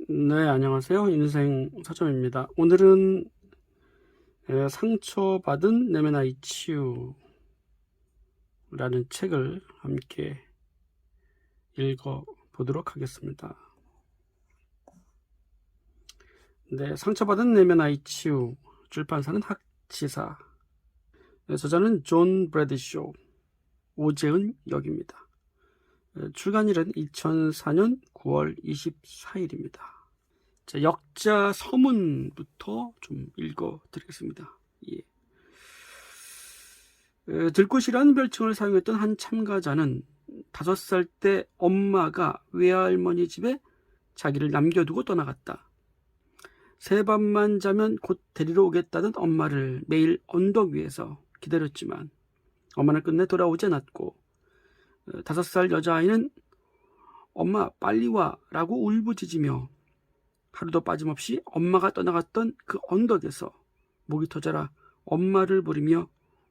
네, 안녕하세요. 인생 서점입니다. 오늘은 상처받은 내면 아이 치유라는 책을 함께 읽어보도록 하겠습니다. 네, 상처받은 내면 아이 치유, 출판사는 학지사, 저자는 존 브래드쇼, 오재은 역입니다. 출간일은 2004년 9월 24일입니다. 자, 역자 서문부터 좀 읽어드리겠습니다. 예. 들꽃이라는 별칭을 사용했던 한 참가자는 5살 때 엄마가 외할머니 집에 자기를 남겨두고 떠나갔다. 새 밤만 자면 곧 데리러 오겠다던 엄마를 매일 언덕 위에서 기다렸지만 엄마는 끝내 돌아오지 않았고 5살 여자아이는 엄마 빨리 와 라고 울부짖으며 하루도 빠짐없이 엄마가 떠나갔던 그 언덕에서 목이 터져라 엄마를 부르며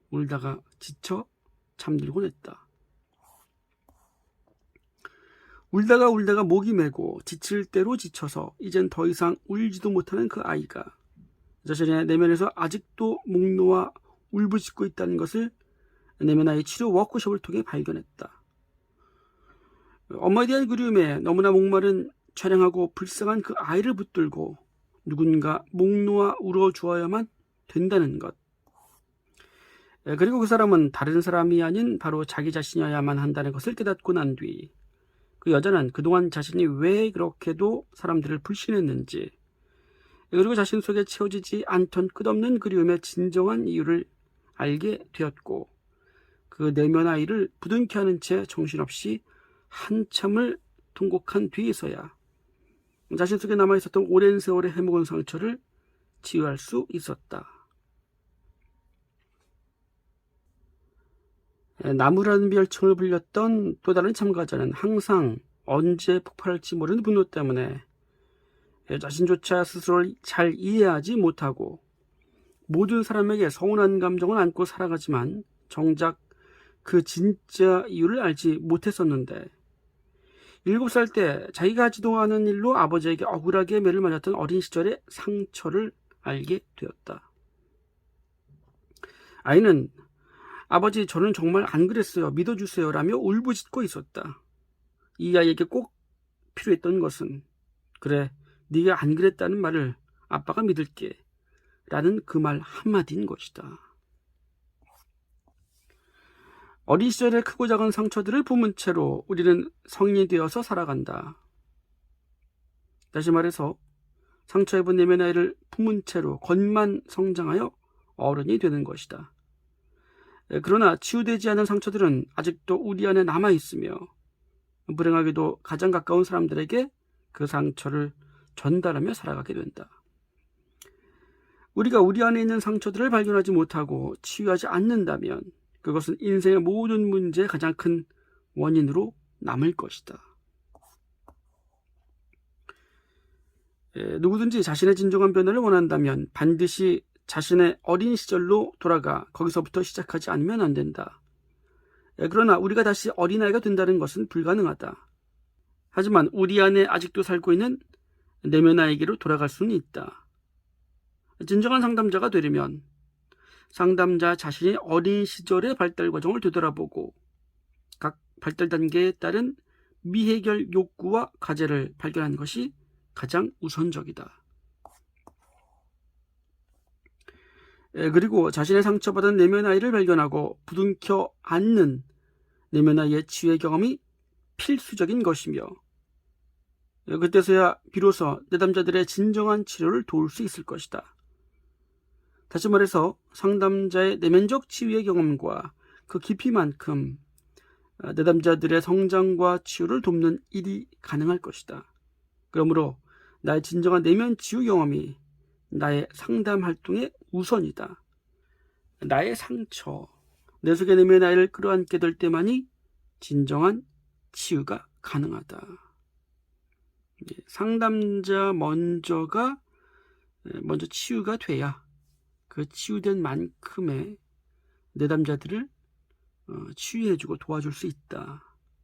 울다가 지쳐 잠들곤 했다. 울다가 목이 메고 지칠 대로 지쳐서 이젠 더 이상 울지도 못하는 그 아이가 자신의 내면에서 아직도 목 놓아 울부짖고 있다는 것을 내면 아이 치료 워크숍을 통해 발견했다. 엄마에 대한 그리움에 너무나 목마른 처량하고 불쌍한 그 아이를 붙들고 누군가 목 놓아 울어주어야만 된다는 것. 그리고 그 사람은 다른 사람이 아닌 바로 자기 자신이어야만 한다는 것을 깨닫고 난 뒤 그 여자는 그동안 자신이 왜 그렇게도 사람들을 불신했는지 그리고 자신 속에 채워지지 않던 끝없는 그리움의 진정한 이유를 알게 되었고 그 내면 아이를 부둥켜 안은 채 정신없이 한참을 통곡한 뒤에서야 자신 속에 남아있었던 오랜 세월의 해묵은 상처를 치유할 수 있었다. 나무라는 별칭을 불렸던 또 다른 참가자는 항상 언제 폭발할지 모르는 분노 때문에 자신조차 스스로를 잘 이해하지 못하고 모든 사람에게 서운한 감정을 안고 살아가지만 정작 그 진짜 이유를 알지 못했었는데 7살 때 자기가 하지도 않은 일로 아버지에게 억울하게 매를 맞았던 어린 시절의 상처를 알게 되었다. 아이는 아버지 저는 정말 안 그랬어요. 믿어주세요 라며 울부짖고 있었다. 이 아이에게 꼭 필요했던 것은 그래 네가 안 그랬다는 말을 아빠가 믿을게 라는 그 말 한마디인 것이다. 어린 시절의 크고 작은 상처들을 품은 채로 우리는 성인이 되어서 살아간다. 다시 말해서 상처 입은 내면 아이를 품은 채로 겉만 성장하여 어른이 되는 것이다. 그러나 치유되지 않은 상처들은 아직도 우리 안에 남아있으며 불행하게도 가장 가까운 사람들에게 그 상처를 전달하며 살아가게 된다. 우리가 우리 안에 있는 상처들을 발견하지 못하고 치유하지 않는다면 그것은 인생의 모든 문제의 가장 큰 원인으로 남을 것이다. 누구든지 자신의 진정한 변화를 원한다면 반드시 자신의 어린 시절로 돌아가 거기서부터 시작하지 않으면 안 된다. 그러나 우리가 다시 어린아이가 된다는 것은 불가능하다. 하지만 우리 안에 아직도 살고 있는 내면 아이에게로 돌아갈 수는 있다. 진정한 상담자가 되려면 상담자 자신의 어린 시절의 발달 과정을 되돌아보고 각 발달 단계에 따른 미해결 욕구와 과제를 발견하는 것이 가장 우선적이다. 그리고 자신의 상처받은 내면 아이를 발견하고 부둥켜 안는 내면 아이의 치유의 경험이 필수적인 것이며 그때서야 비로소 내담자들의 진정한 치료를 도울 수 있을 것이다. 다시 말해서 상담자의 내면적 치유의 경험과 그 깊이만큼 내담자들의 성장과 치유를 돕는 일이 가능할 것이다. 그러므로 나의 진정한 내면 치유 경험이 나의 상담 활동의 우선이다. 나의 상처, 내 속의 내면 아이를 끌어안게 될 때만이 진정한 치유가 가능하다. 상담자 먼저 치유가 돼야 그 치유된 만큼의 내담자들을 치유해주고 도와줄 수 있다.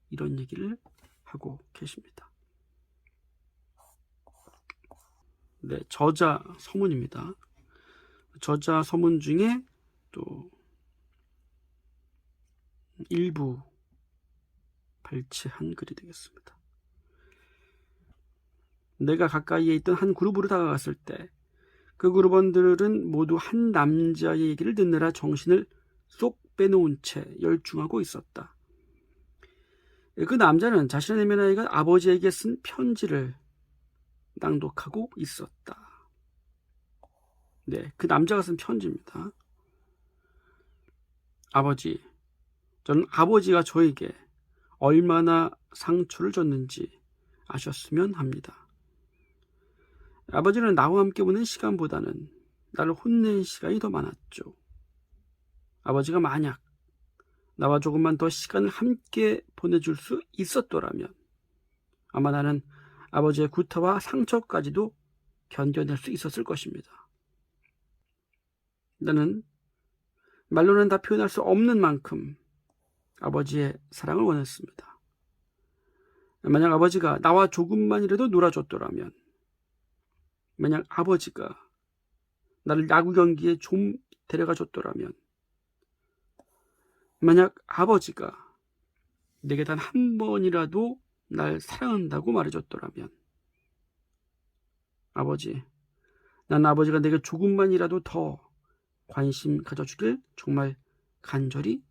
이런 얘기를 하고 계십니다. 네, 저자 서문입니다. 저자 서문 중에 또 일부 발췌한 글이 되겠습니다. 내가 가까이에 있던 한 그룹으로 다가갔을 때 그 그룹원들은 모두 한 남자의 얘기를 듣느라 정신을 쏙 빼놓은 채 열중하고 있었다. 그 남자는 자신의 내면아이가 아버지에게 쓴 편지를 낭독하고 있었다. 네, 그 남자가 쓴 편지입니다. 아버지, 저는 아버지가 저에게 얼마나 상처를 줬는지 아셨으면 합니다. 아버지는 나와 함께 보낸 시간보다는 나를 혼낸 시간이 더 많았죠. 아버지가 만약 나와 조금만 더 시간을 함께 보내줄 수 있었더라면 아마 나는 아버지의 구타와 상처까지도 견뎌낼 수 있었을 것입니다. 나는 말로는 다 표현할 수 없는 만큼 아버지의 사랑을 원했습니다. 만약 아버지가 나와 조금만이라도 놀아줬더라면, 만약 아버지가 나를 야구 경기에 좀 데려가 줬더라면, 만약 아버지가 내게 단 한 번이라도 날 사랑한다고 말해줬더라면, 아버지, 난 아버지가 내게 조금만이라도 더 관심 가져주길 정말 간절히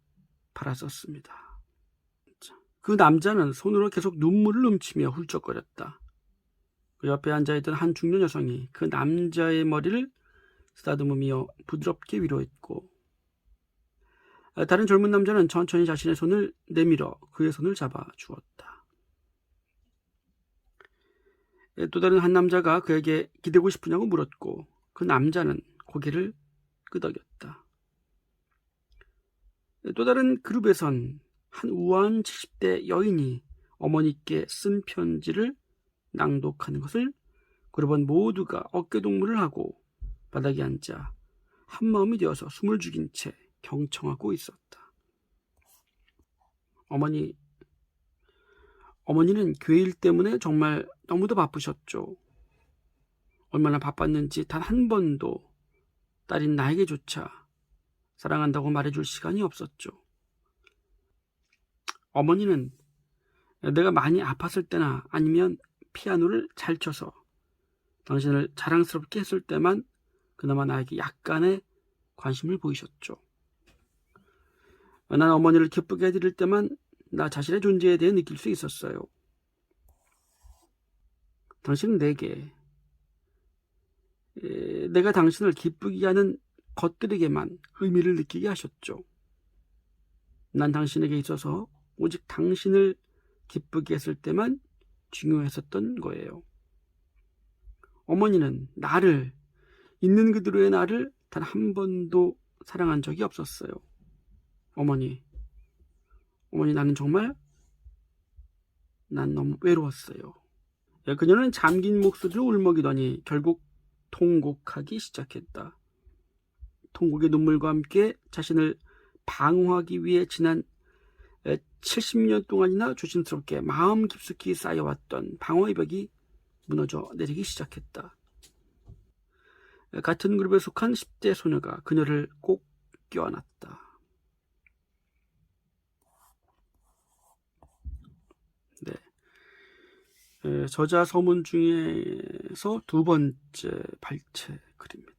바랐었습니다. 그 남자는 손으로 계속 눈물을 훔치며 훌쩍거렸다. 그 옆에 앉아있던 한 중년 여성이 그 남자의 머리를 쓰다듬으며 부드럽게 위로했고, 다른 젊은 남자는 천천히 자신의 손을 내밀어 그의 손을 잡아 주었다. 또 다른 한 남자가 그에게 기대고 싶으냐고 물었고, 그 남자는 고개를 끄덕였다. 또 다른 그룹에선 한 우아한 70대 여인이 어머니께 쓴 편지를 낭독하는 것을 그룹원 모두가 어깨동무를 하고 바닥에 앉아 한마음이 되어서 숨을 죽인 채 경청하고 있었다. 어머니는 교회 일 때문에 정말 너무도 바쁘셨죠. 얼마나 바빴는지 단 한 번도 딸인 나에게조차 사랑한다고 말해줄 시간이 없었죠. 어머니는 내가 많이 아팠을 때나 아니면 피아노를 잘 쳐서 당신을 자랑스럽게 했을 때만 그나마 나에게 약간의 관심을 보이셨죠. 난 어머니를 기쁘게 해드릴 때만 나 자신의 존재에 대해 느낄 수 있었어요. 당신은 내가 당신을 기쁘게 하는 것들에게만 의미를 느끼게 하셨죠. 난 당신에게 있어서 오직 당신을 기쁘게 했을 때만 중요했었던 거예요. 어머니는 있는 그대로의 나를 단 한 번도 사랑한 적이 없었어요. 어머니, 나는 정말 난 너무 외로웠어요. 그녀는 잠긴 목소리로 울먹이더니 결국 통곡하기 시작했다. 통곡의 눈물과 함께 자신을 방어하기 위해 지난 70년 동안이나 조심스럽게 마음 깊숙이 쌓여왔던 방어의 벽이 무너져 내리기 시작했다. 같은 그룹에 속한 10대 소녀가 그녀를 꼭 껴안았다. 네. 저자 서문 중에서 두 번째 발췌 글입니다.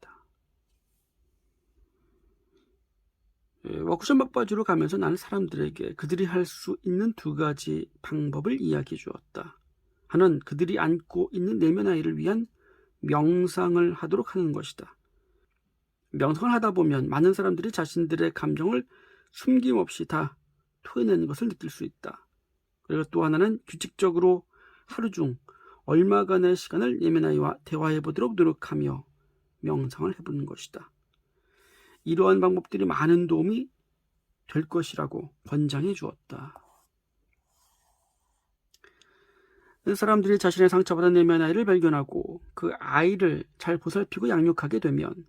워크숍 막바지로 가면서 나는 사람들에게 그들이 할 수 있는 두 가지 방법을 이야기해 주었다. 하나는 그들이 안고 있는 내면 아이를 위한 명상을 하도록 하는 것이다. 명상을 하다 보면 많은 사람들이 자신들의 감정을 숨김없이 다 토해내는 것을 느낄 수 있다. 그리고 또 하나는 규칙적으로 하루 중 얼마간의 시간을 내면 아이와 대화해 보도록 노력하며 명상을 해보는 것이다. 이러한 방법들이 많은 도움이 될 것이라고 권장해 주었다. 사람들이 자신의 상처받은 내면 아이를 발견하고 그 아이를 잘 보살피고 양육하게 되면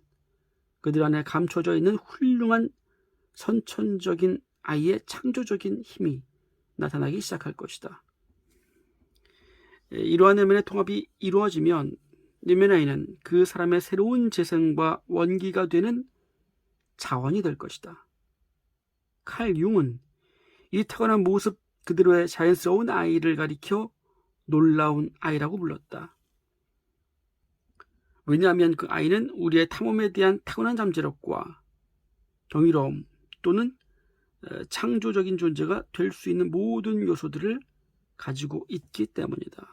그들 안에 감춰져 있는 훌륭한 선천적인 아이의 창조적인 힘이 나타나기 시작할 것이다. 이러한 내면의 통합이 이루어지면 내면 아이는 그 사람의 새로운 재생과 원기가 되는 자원이 될 것이다. 칼 융은 이 타고난 모습 그대로의 자연스러운 아이를 가리켜 놀라운 아이라고 불렀다. 왜냐하면 그 아이는 우리의 탐험에 대한 타고난 잠재력과 경이로움 또는 창조적인 존재가 될 수 있는 모든 요소들을 가지고 있기 때문이다.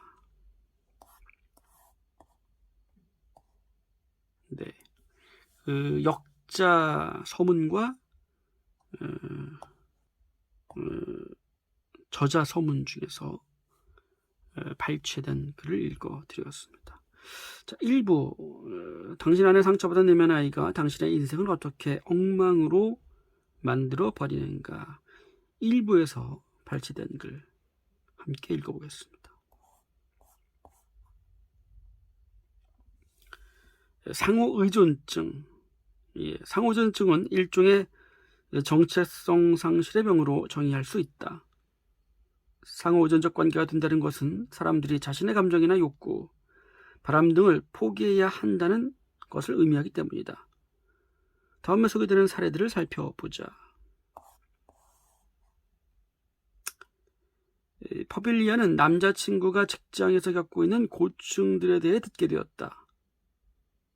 네, 그 역자 서문과 저자 서문 중에서 발췌된 글을 읽어드렸습니다. 자, 1부 당신 안에 상처받은 내면 아이가 당신의 인생을 어떻게 엉망으로 만들어 버리는가, 1부에서 발췌된 글 함께 읽어보겠습니다. 상호의존증. 상호의존증은 일종의 정체성 상실의 병으로 정의할 수 있다. 상호의존적 관계가 된다는 것은 사람들이 자신의 감정이나 욕구, 바람 등을 포기해야 한다는 것을 의미하기 때문이다. 다음에 소개되는 사례들을 살펴보자. 퍼빌리아는 남자친구가 직장에서 겪고 있는 고충들에 대해 듣게 되었다.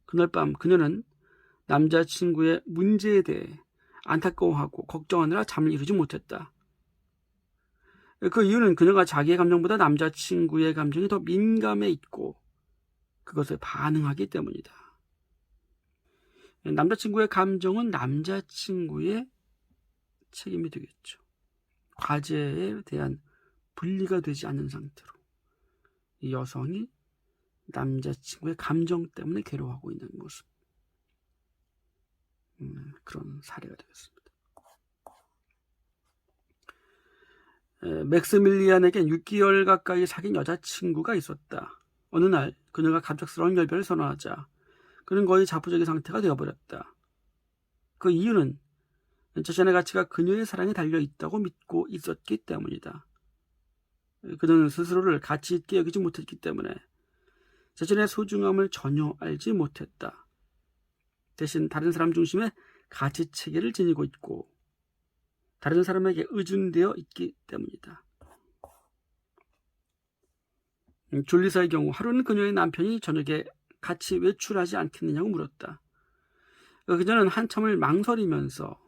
그날 밤 그녀는 남자친구의 문제에 대해 안타까워하고 걱정하느라 잠을 이루지 못했다. 그 이유는 그녀가 자기의 감정보다 남자친구의 감정이 더 민감해 있고 그것에 반응하기 때문이다. 남자친구의 감정은 남자친구의 책임이 되겠죠. 과제에 대한 분리가 되지 않는 상태로 이 여성이 남자친구의 감정 때문에 괴로워하고 있는 모습, 그런 사례가 되겠습니다. 맥스밀리안에겐 6개월 가까이 사귄 여자친구가 있었다. 어느 날 그녀가 갑작스러운 결별을 선언하자 그는 거의 자포자기 상태가 되어버렸다. 그 이유는 자신의 가치가 그녀의 사랑에 달려있다고 믿고 있었기 때문이다. 그는 스스로를 가치 있게 여기지 못했기 때문에 자신의 소중함을 전혀 알지 못했다. 대신 다른 사람 중심의 가치체계를 지니고 있고 다른 사람에게 의존되어 있기 때문이다. 줄리사의 경우 하루는 그녀의 남편이 저녁에 같이 외출하지 않겠느냐고 물었다. 그녀는 한참을 망설이면서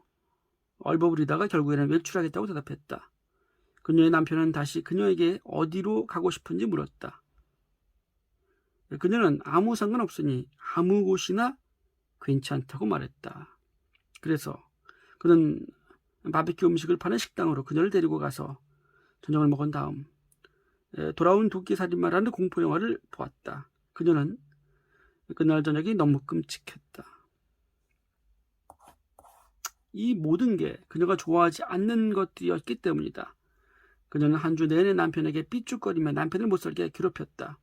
얼버무리다가 결국에는 외출하겠다고 대답했다. 그녀의 남편은 다시 그녀에게 어디로 가고 싶은지 물었다. 그녀는 아무 상관없으니 아무 곳이나 괜찮다고 말했다. 그래서 그는 바비큐 음식을 파는 식당으로 그녀를 데리고 가서 저녁을 먹은 다음 돌아온 도끼살인마라는 공포영화를 보았다. 그녀는 그날 저녁이 너무 끔찍했다. 이 모든 게 그녀가 좋아하지 않는 것들이었기 때문이다. 그녀는 한 주 내내 남편에게 삐죽거리며 남편을 못살게 괴롭혔다.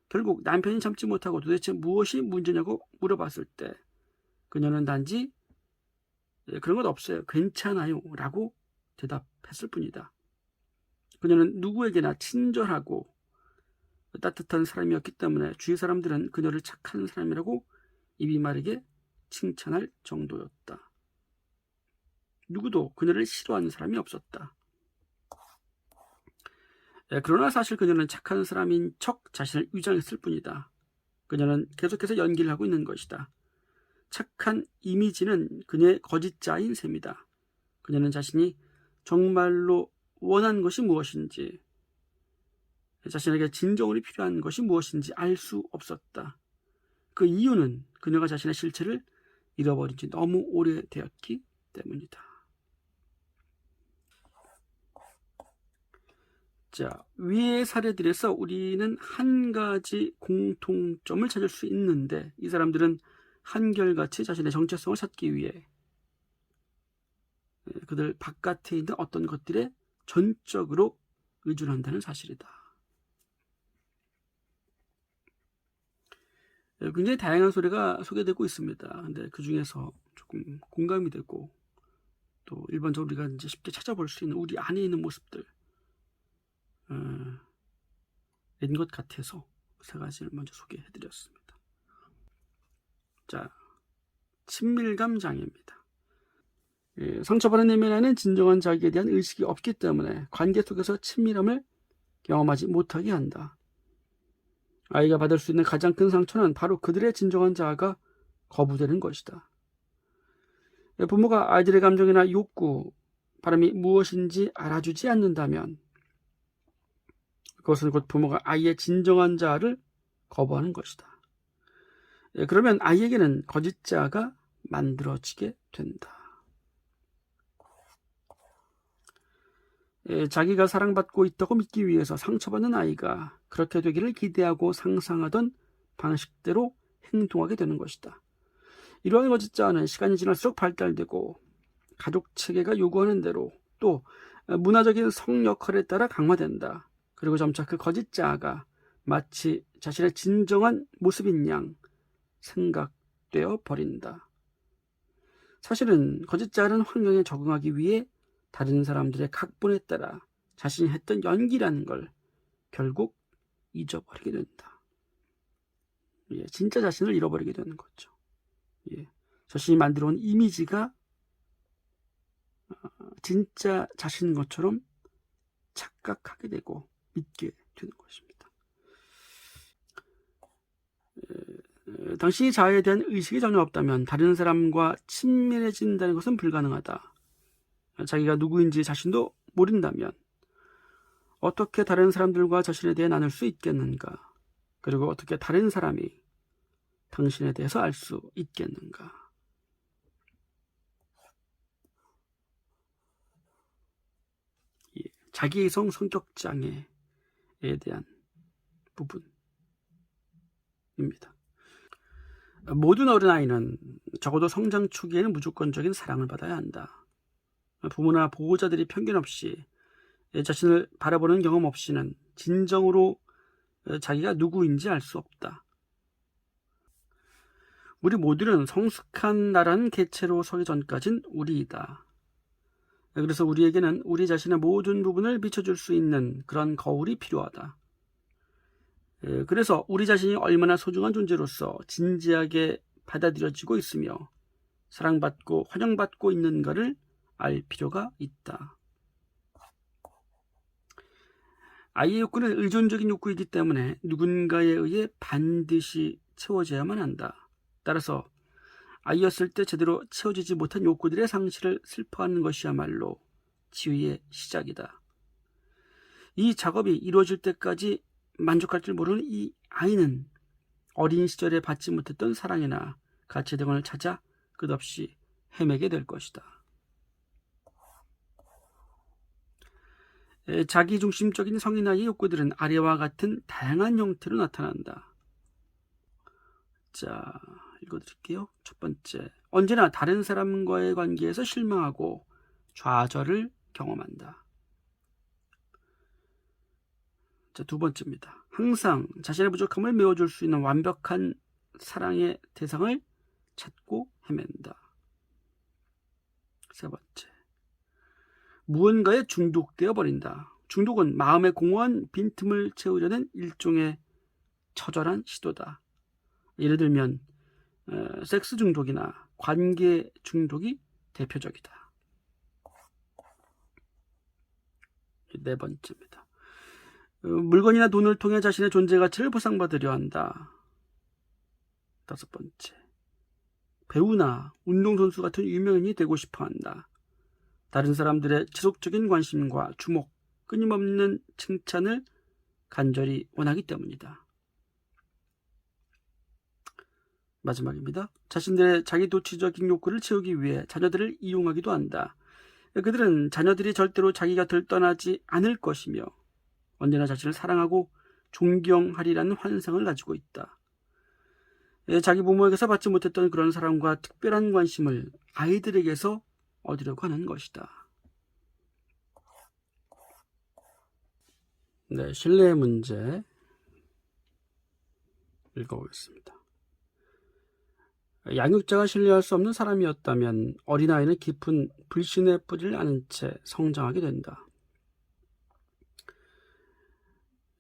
결국 남편이 참지 못하고 도대체 무엇이 문제냐고 물어봤을 때 그녀는 단지 그런 것 없어요, 괜찮아요 라고 대답했을 뿐이다. 그녀는 누구에게나 친절하고 따뜻한 사람이었기 때문에 주위 사람들은 그녀를 착한 사람이라고 입이 마르게 칭찬할 정도였다. 누구도 그녀를 싫어하는 사람이 없었다. 그러나 사실 그녀는 착한 사람인 척 자신을 위장했을 뿐이다. 그녀는 계속해서 연기를 하고 있는 것이다. 착한 이미지는 그녀의 거짓자인 셈이다. 그녀는 자신이 정말로 원한 것이 무엇인지, 자신에게 진정으로 필요한 것이 무엇인지 알 수 없었다. 그 이유는 그녀가 자신의 실체를 잃어버린 지 너무 오래되었기 때문이다. 자, 위의 사례들에서 우리는 한 가지 공통점을 찾을 수 있는데 이 사람들은 한결같이 자신의 정체성을 찾기 위해 그들 바깥에 있는 어떤 것들에 전적으로 의존한다는 사실이다. 굉장히 다양한 소리가 소개되고 있습니다. 근데 그 중에서 조금 공감이 되고 또 일반적으로 우리가 이제 쉽게 찾아볼 수 있는 우리 안에 있는 모습들 인 것 같아서 세 가지를 먼저 소개해드렸습니다. 자, 친밀감 장애입니다. 상처받은 내면에는 진정한 자기에 대한 의식이 없기 때문에 관계 속에서 친밀함을 경험하지 못하게 한다. 아이가 받을 수 있는 가장 큰 상처는 바로 그들의 진정한 자아가 거부되는 것이다. 부모가 아이들의 감정이나 욕구, 바람이 무엇인지 알아주지 않는다면 그것은 곧 부모가 아이의 진정한 자아를 거부하는 것이다. 그러면 아이에게는 거짓 자아가 만들어지게 된다. 자기가 사랑받고 있다고 믿기 위해서 상처받는 아이가 그렇게 되기를 기대하고 상상하던 방식대로 행동하게 되는 것이다. 이러한 거짓 자아는 시간이 지날수록 발달되고 가족 체계가 요구하는 대로 또 문화적인 성 역할에 따라 강화된다. 그리고 점차 그 거짓 자아가 마치 자신의 진정한 모습인 양 생각되어 버린다. 사실은 거짓 자아는 환경에 적응하기 위해 다른 사람들의 각본에 따라 자신이 했던 연기라는 걸 결국 잊어버리게 된다. 진짜 자신을 잃어버리게 되는 거죠. 자신이 만들어온 이미지가 진짜 자신인 것처럼 착각하게 되고 믿게 되는 것입니다. 당신이 자아에 대한 의식이 전혀 없다면 다른 사람과 친밀해진다는 것은 불가능하다. 자기가 누구인지 자신도 모른다면 어떻게 다른 사람들과 자신에 대해 나눌 수 있겠는가? 그리고 어떻게 다른 사람이 당신에 대해서 알 수 있겠는가? 자기이성 성격 장애에 대한 부분입니다. 모든 어린아이는 적어도 성장 초기에는 무조건적인 사랑을 받아야 한다. 부모나 보호자들이 편견 없이 자신을 바라보는 경험 없이는 진정으로 자기가 누구인지 알 수 없다. 우리 모두는 성숙한 나라는 개체로 서기 전까진 우리이다. 그래서 우리에게는 우리 자신의 모든 부분을 비춰줄 수 있는 그런 거울이 필요하다. 그래서 우리 자신이 얼마나 소중한 존재로서 진지하게 받아들여지고 있으며 사랑받고 환영받고 있는가를 알 필요가 있다. 아이의 욕구는 의존적인 욕구이기 때문에 누군가에 의해 반드시 채워져야만 한다. 따라서 아이였을 때 제대로 채워지지 못한 욕구들의 상실을 슬퍼하는 것이야말로 치유의 시작이다. 이 작업이 이루어질 때까지 만족할 줄 모르는 이 아이는 어린 시절에 받지 못했던 사랑이나 가치 등을 찾아 끝없이 헤매게 될 것이다. 자기중심적인 성인아이의 욕구들은 아래와 같은 다양한 형태로 나타난다. 자, 읽어드릴게요. 첫 번째, 언제나 다른 사람과의 관계에서 실망하고 좌절을 경험한다. 자, 두 번째입니다. 항상 자신의 부족함을 메워줄 수 있는 완벽한 사랑의 대상을 찾고 헤맨다. 세 번째, 무언가에 중독되어 버린다. 중독은 마음의 공허한 빈틈을 채우려는 일종의 처절한 시도다. 예를 들면 섹스 중독이나 관계 중독이 대표적이다. 네 번째입니다. 물건이나 돈을 통해 자신의 존재 가치를 보상받으려 한다. 다섯 번째, 배우나 운동선수 같은 유명인이 되고 싶어 한다. 다른 사람들의 지속적인 관심과 주목, 끊임없는 칭찬을 간절히 원하기 때문이다. 마지막입니다. 자신들의 자기도취적인 욕구를 채우기 위해 자녀들을 이용하기도 한다. 그들은 자녀들이 절대로 자기 곁을 떠나지 않을 것이며 언제나 자신을 사랑하고 존경하리라는 환상을 가지고 있다. 자기 부모에게서 받지 못했던 그런 사랑과 특별한 관심을 아이들에게서 얻으려고 하는 것이다. 네, 신뢰의 문제 읽어보겠습니다. 양육자가 신뢰할 수 없는 사람이었다면 어린아이는 깊은 불신의 뿌리를 아는 채 성장하게 된다.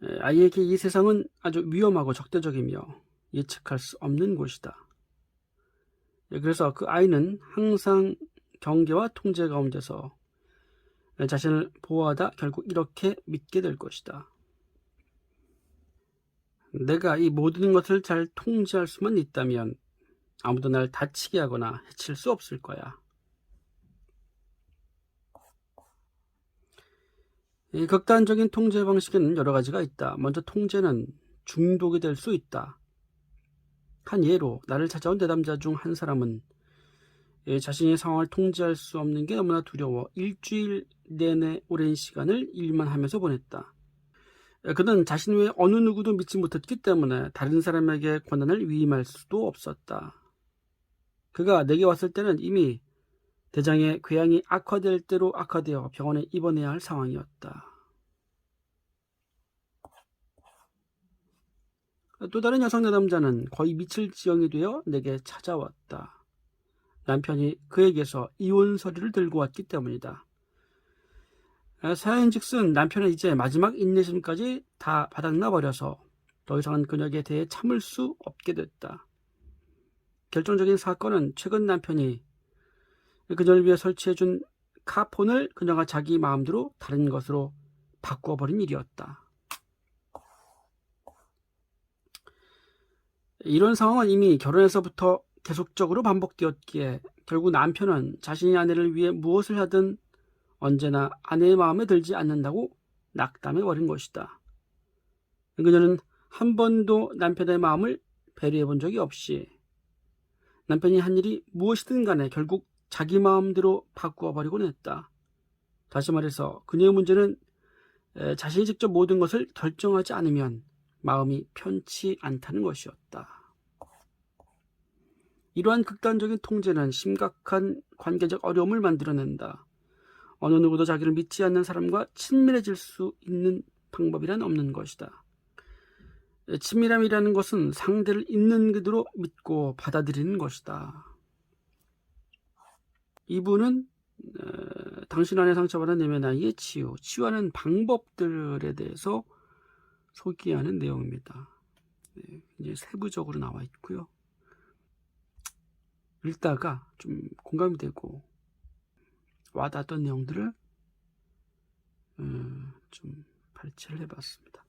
아이에게 이 세상은 아주 위험하고 적대적이며 예측할 수 없는 곳이다. 그래서 그 아이는 항상 경계와 통제 가운데서 자신을 보호하다 결국 이렇게 믿게 될 것이다. 내가 이 모든 것을 잘 통제할 수만 있다면 아무도 날 다치게 하거나 해칠 수 없을 거야. 이 극단적인 통제 방식에는 여러 가지가 있다. 먼저 통제는 중독이 될 수 있다. 한 예로 나를 찾아온 내담자 중 한 사람은 자신의 상황을 통제할 수 없는 게 너무나 두려워 일주일 내내 오랜 시간을 일만 하면서 보냈다. 그는 자신 외에 어느 누구도 믿지 못했기 때문에 다른 사람에게 권한을 위임할 수도 없었다. 그가 내게 왔을 때는 이미 대장의 궤양이 악화될 대로 악화되어 병원에 입원해야 할 상황이었다. 또 다른 여성 내담자는 거의 미칠 지경이 되어 내게 찾아왔다. 남편이 그에게서 이혼 서류를 들고 왔기 때문이다. 사연즉슨 남편은 이제 마지막 인내심까지 다 바닥나 버려서 더 이상은 그녀에게 대해 참을 수 없게 됐다. 결정적인 사건은 최근 남편이 그녀를 위해 설치해준 카폰을 그녀가 자기 마음대로 다른 것으로 바꾸어버린 일이었다. 이런 상황은 이미 결혼해서부터 계속적으로 반복되었기에 결국 남편은 자신의 아내를 위해 무엇을 하든 언제나 아내의 마음에 들지 않는다고 낙담해버린 것이다. 그녀는 한 번도 남편의 마음을 배려해본 적이 없이 남편이 한 일이 무엇이든 간에 결국 자기 마음대로 바꾸어버리곤 했다. 다시 말해서 그녀의 문제는 자신이 직접 모든 것을 결정하지 않으면 마음이 편치 않다는 것이었다. 이러한 극단적인 통제는 심각한 관계적 어려움을 만들어낸다. 어느 누구도 자기를 믿지 않는 사람과 친밀해질 수 있는 방법이란 없는 것이다. 친밀함이라는 것은 상대를 있는 그대로 믿고 받아들이는 것이다. 이분은 당신 안에 상처받은 내면 아이의 치유하는 방법들에 대해서 소개하는 내용입니다. 이제 세부적으로 나와 있고요. 읽다가 좀 공감이 되고 와닿았던 내용들을 좀 발췌를 해봤습니다.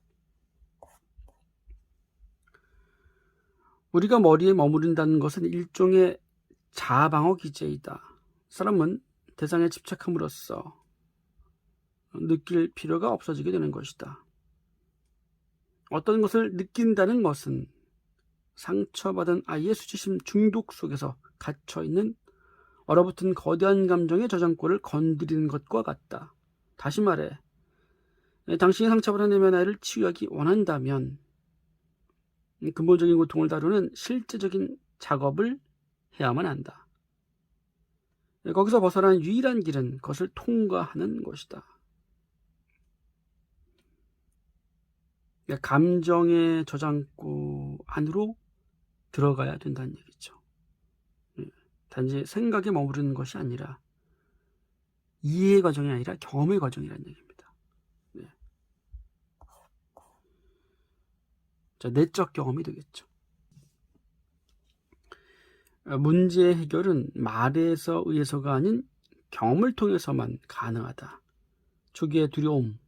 우리가 머리에 머무른다는 것은 일종의 자아방어 기제이다. 사람은 대상에 집착함으로써 느낄 필요가 없어지게 되는 것이다. 어떤 것을 느낀다는 것은 상처받은 아이의 수치심 중독 속에서 갇혀있는 얼어붙은 거대한 감정의 저장고를 건드리는 것과 같다. 다시 말해, 당신이 상처받은 내면 아이를 치유하기 원한다면 근본적인 고통을 다루는 실제적인 작업을 해야만 한다. 거기서 벗어나는 유일한 길은 그것을 통과하는 것이다. 감정의 저장고 안으로 들어가야 된다는 얘기죠. 단지 생각에 머무르는 것이 아니라 이해의 과정이 아니라 경험의 과정이라는 얘기입니다. 자, 내적 경험이 되겠죠. 문제의 해결은 말에서 의해서가 아닌 경험을 통해서만 가능하다. 초기의 두려움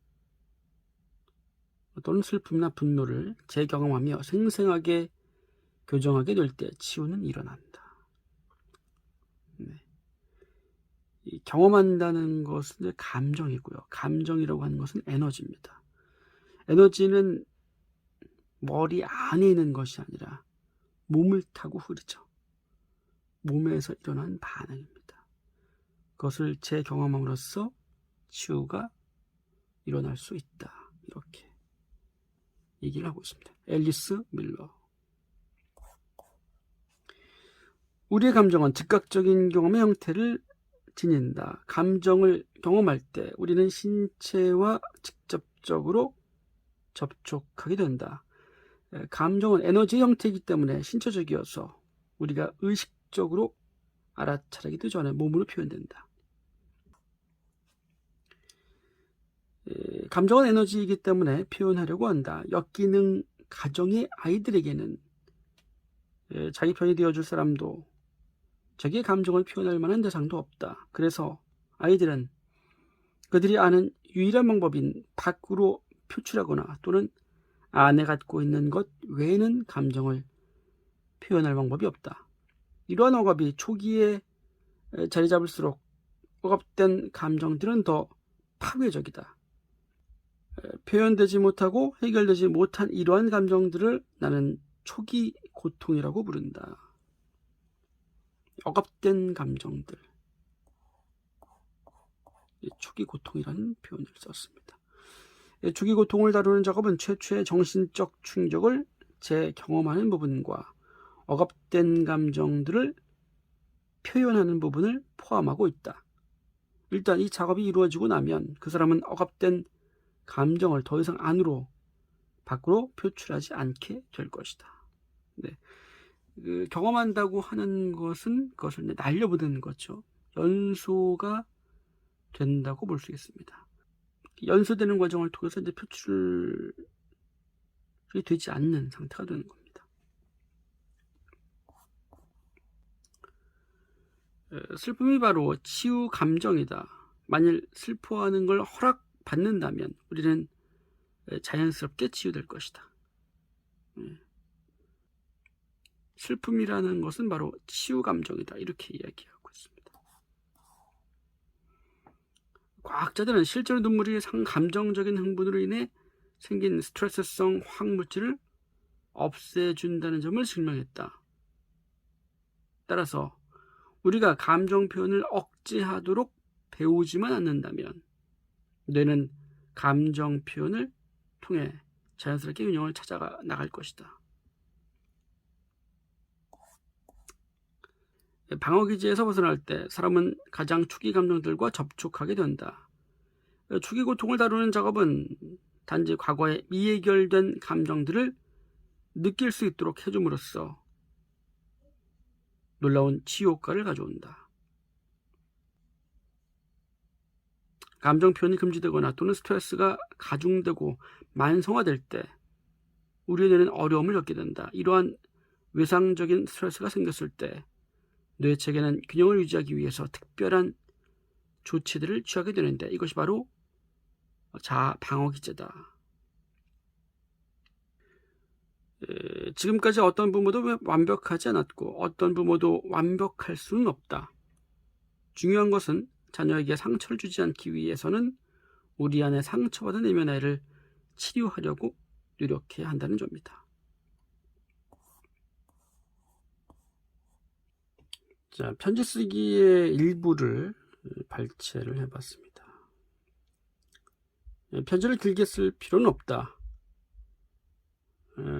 또는 슬픔이나 분노를 재경험하며 생생하게 교정하게 될 때 치유는 일어난다. 이 경험한다는 것은 감정이고요. 감정이라고 하는 것은 에너지입니다. 에너지는 머리 안에 있는 것이 아니라 몸을 타고 흐르죠. 몸에서 일어난 반응입니다. 그것을 재경험함으로써 치유가 일어날 수 있다. 이렇게 얘기를 하고 있습니다. 앨리스 밀러. 우리의 감정은 즉각적인 경험의 형태를 지닌다. 감정을 경험할 때 우리는 신체와 직접적으로 접촉하게 된다. 감정은 에너지 형태이기 때문에 신체적이어서 우리가 의식적으로 알아차리기도 전에 몸으로 표현된다. 감정은 에너지이기 때문에 표현하려고 한다. 역기능 가정의 아이들에게는 자기 편이 되어줄 사람도 자기의 감정을 표현할 만한 대상도 없다. 그래서 아이들은 그들이 아는 유일한 방법인 밖으로 표출하거나 또는 안에 갖고 있는 것 외에는 감정을 표현할 방법이 없다. 이러한 억압이 초기에 자리 잡을수록 억압된 감정들은 더 파괴적이다. 표현되지 못하고 해결되지 못한 이러한 감정들을 나는 초기 고통이라고 부른다. 억압된 감정들. 초기 고통이라는 표현을 썼습니다. 초기 고통을 다루는 작업은 최초의 정신적 충격을 재경험하는 부분과 억압된 감정들을 표현하는 부분을 포함하고 있다. 일단 이 작업이 이루어지고 나면 그 사람은 억압된 감정을 더 이상 안으로 밖으로 표출하지 않게 될 것이다. 네. 경험한다고 하는 것은 그것을 날려보내는 거죠. 연소가 된다고 볼 수 있습니다. 연소되는 과정을 통해서 이제 표출이 되지 않는 상태가 되는 겁니다. 슬픔이 바로 치유 감정이다. 만일 슬퍼하는 걸 허락받는다면 우리는 자연스럽게 치유될 것이다. 슬픔이라는 것은 바로 치유 감정이다. 이렇게 이야기하고 있습니다. 과학자들은 실제로 눈물이 상감정적인 흥분으로 인해 생긴 스트레스성 화학물질을 없애준다는 점을 증명했다. 따라서 우리가 감정 표현을 억제하도록 배우지만 않는다면 뇌는 감정 표현을 통해 자연스럽게 균형을 찾아 나갈 것이다. 방어기제에서 벗어날 때 사람은 가장 초기 감정들과 접촉하게 된다. 초기 고통을 다루는 작업은 단지 과거의 미해결된 감정들을 느낄 수 있도록 해줌으로써 놀라운 치유 효과를 가져온다. 감정 표현이 금지되거나 또는 스트레스가 가중되고 만성화될 때 우리의 뇌는 어려움을 겪게 된다. 이러한 외상적인 스트레스가 생겼을 때 뇌 체계는 균형을 유지하기 위해서 특별한 조치들을 취하게 되는데 이것이 바로 자아 방어기제다. 지금까지 어떤 부모도 완벽하지 않았고 어떤 부모도 완벽할 수는 없다. 중요한 것은 자녀에게 상처를 주지 않기 위해서는 우리 안에 상처받은 내면 아이를 치료하려고 노력해야 한다는 점입니다. 자, 편지 쓰기의 일부를 발췌를 해봤습니다. 편지를 길게 쓸 필요는 없다.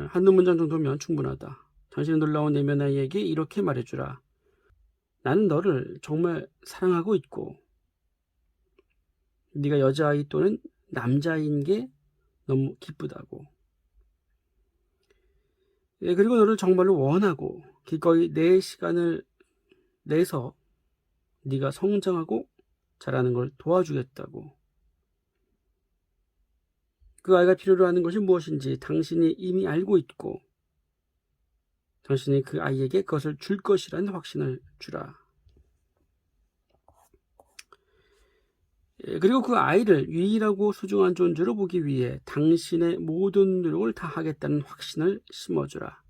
한두 문장 정도면 충분하다. 당신의 놀라운 내면 아이에게 이렇게 말해주라. 나는 너를 정말 사랑하고 있고 네가 여자아이 또는 남자아이인 게 너무 기쁘다고. 그리고 너를 정말로 원하고 기꺼이 내 시간을 내서 네가 성장하고 자라는 걸 도와주겠다고. 그 아이가 필요로 하는 것이 무엇인지 당신이 이미 알고 있고 당신이 그 아이에게 그것을 줄 것이라는 확신을 주라. 그리고 그 아이를 유일하고 소중한 존재로 보기 위해 당신의 모든 노력을 다하겠다는 확신을 심어주라.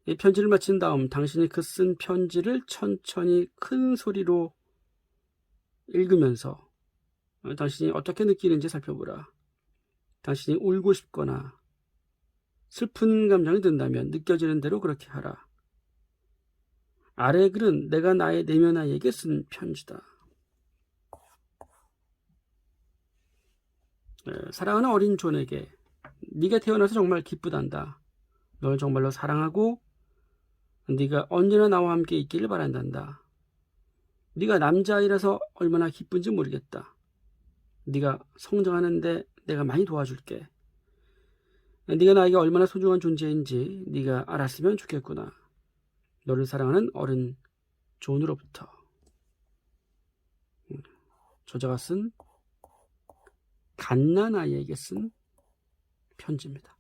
이 편지를 마친 다음 당신이 그 쓴 편지를 천천히 큰 소리로 읽으면서 당신이 어떻게 느끼는지 살펴보라. 당신이 울고 싶거나 슬픈 감정이 든다면 느껴지는 대로 그렇게 하라. 아래 글은 내가 나의 내면 아이에게 쓴 편지다. 사랑하는 어린 존에게 네가 태어나서 정말 기쁘단다. 널 정말로 사랑하고 네가 언제나 나와 함께 있기를 바란단다. 네가 남자아이라서 얼마나 기쁜지 모르겠다. 네가 성장하는데 내가 많이 도와줄게. 네가 나에게 얼마나 소중한 존재인지 네가 알았으면 좋겠구나. 너를 사랑하는 어른 존으로부터. 저자가 쓴 갓난아이에게 쓴 편지입니다.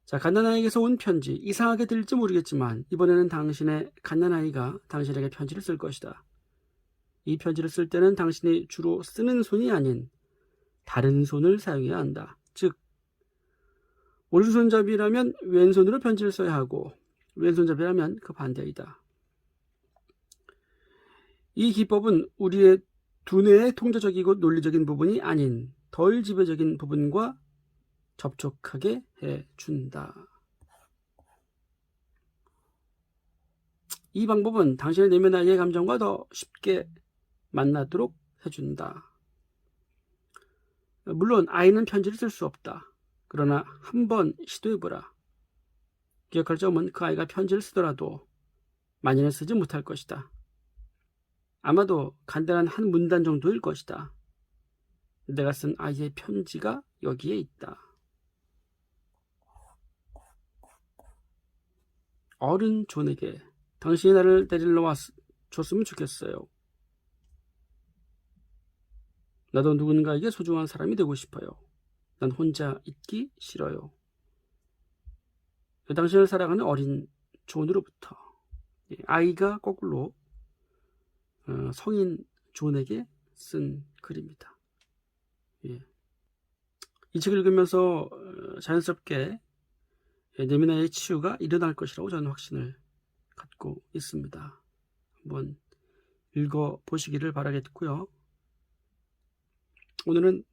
자, 갓난아이에게서 온 편지. 이상하게 들릴지 모르겠지만 이번에는 당신의 갓난아이가 당신에게 편지를 쓸 것이다. 이 편지를 쓸 때는 당신이 주로 쓰는 손이 아닌 다른 손을 사용해야 한다. 즉, 오른손잡이라면 왼손으로 편지를 써야 하고 왼손잡이라면 그 반대이다. 이 기법은 우리의 두뇌의 통제적이고 논리적인 부분이 아닌 덜 지배적인 부분과 접촉하게 해준다. 이 방법은 당신의 내면 아이의 감정과 더 쉽게 만나도록 해준다. 물론 아이는 편지를 쓸 수 없다. 그러나 한번 시도해보라. 기억할 점은 그 아이가 편지를 쓰더라도 많이는 쓰지 못할 것이다. 아마도 간단한 한 문단 정도일 것이다. 내가 쓴 아이의 편지가 여기에 있다. 어른 존에게 당신이 나를 데리러 줬으면 좋겠어요. 나도 누군가에게 소중한 사람이 되고 싶어요. 난 혼자 있기 싫어요. 당신을 사랑하는 어린 존으로부터. 아이가 거꾸로 성인 존에게 쓴 글입니다. 이 책을 읽으면서 자연스럽게 내면 아이의 치유가 일어날 것이라고 저는 확신을 갖고 있습니다. 한번 읽어보시기를 바라겠고요. 오늘은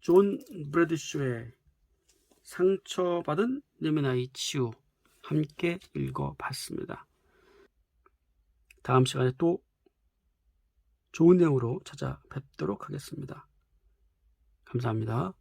존 브래드쇼의 상처받은 내면 아이 치유 함께 읽어봤습니다. 다음 시간에 또 좋은 내용으로 찾아뵙도록 하겠습니다. 감사합니다.